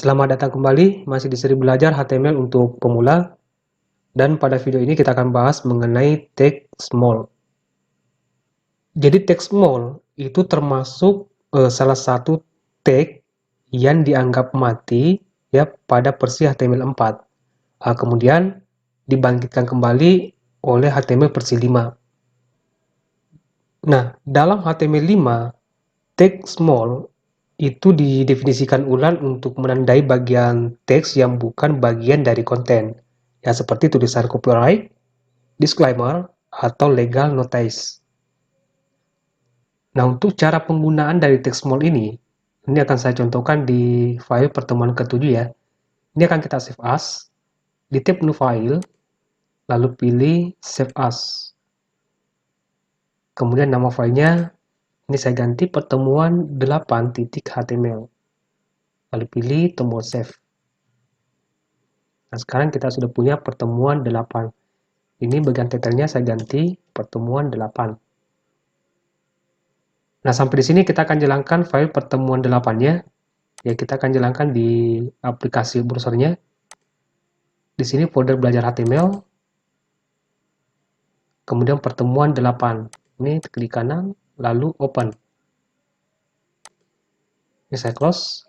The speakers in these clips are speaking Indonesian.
Selamat datang kembali, masih di seri belajar HTML untuk pemula. Dan pada video ini kita akan bahas mengenai tag small. Jadi tag small itu termasuk salah satu tag yang dianggap mati ya pada versi HTML4. Kemudian dibangkitkan kembali oleh HTML versi 5. Nah, dalam HTML5, tag small itu didefinisikan ulang untuk menandai bagian teks yang bukan bagian dari konten, ya seperti tulisan copyright, disclaimer, atau legal notice. Nah, untuk cara penggunaan dari tag small ini akan saya contohkan di file pertemuan ke-7 ya. Ini akan kita save as, di tab new file, lalu pilih save as. Kemudian nama filenya, ini saya ganti pertemuan 8.html. Lalu pilih tombol save. Nah, sekarang kita sudah punya pertemuan 8. Ini bagian titelnya saya ganti pertemuan 8. Nah, sampai di sini kita akan jalankan file pertemuan 8-nya. Ya, kita akan jalankan di aplikasi browsernya. Di sini folder belajar HTML. Kemudian pertemuan 8. Ini klik kanan, lalu open. Ini saya close.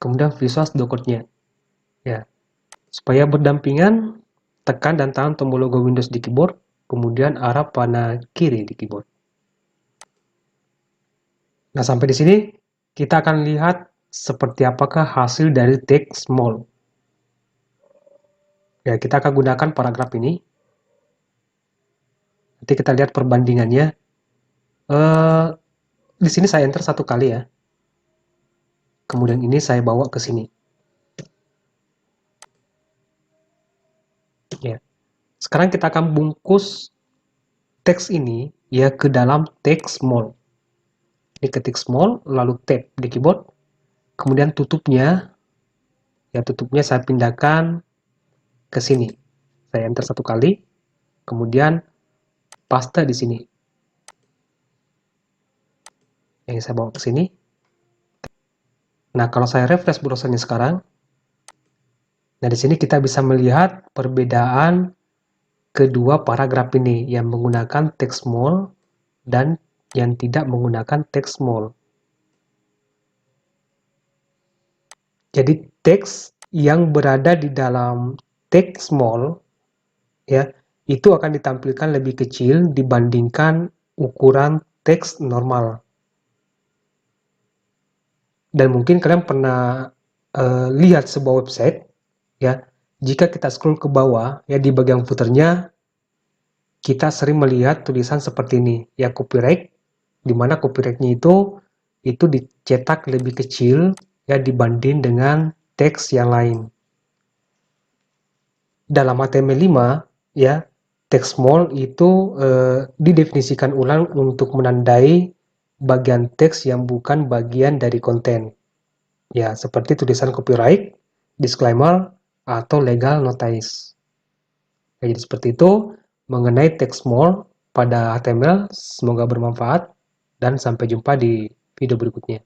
Kemudian visual code-nya. Ya. Supaya berdampingan, tekan dan tahan tombol logo Windows di keyboard, kemudian arah panah kiri di keyboard. Nah, sampai di sini kita akan lihat seperti apakah hasil dari tag small. Ya, kita akan gunakan paragraf ini. Nanti kita lihat perbandingannya. Di sini saya enter 1 kali ya. Kemudian ini saya bawa ke sini. Ya. Sekarang kita akan bungkus teks ini ya ke dalam tag small. Ini ketik small, lalu tab di keyboard. Kemudian tutupnya, ya tutupnya saya pindahkan ke sini. Saya enter 1 kali. Kemudian paste di sini. Yang saya bawa ke sini. Nah, kalau saya refresh browsernya sekarang, nah di sini kita bisa melihat perbedaan kedua paragraf ini yang menggunakan teks small dan yang tidak menggunakan teks small. Jadi teks yang berada di dalam teks small ya itu akan ditampilkan lebih kecil dibandingkan ukuran teks normal. Dan mungkin kalian pernah lihat sebuah website ya, jika kita scroll ke bawah ya di bagian footernya kita sering melihat tulisan seperti ini ya, copyright, di mana copyrightnya itu dicetak lebih kecil ya dibanding dengan teks yang lain. Dalam HTML5 ya, teks small itu didefinisikan ulang untuk menandai bagian teks yang bukan bagian dari konten. Ya, seperti tulisan copyright, disclaimer, atau legal notice. Ya, jadi seperti itu mengenai teks small pada HTML. Semoga bermanfaat dan sampai jumpa di video berikutnya.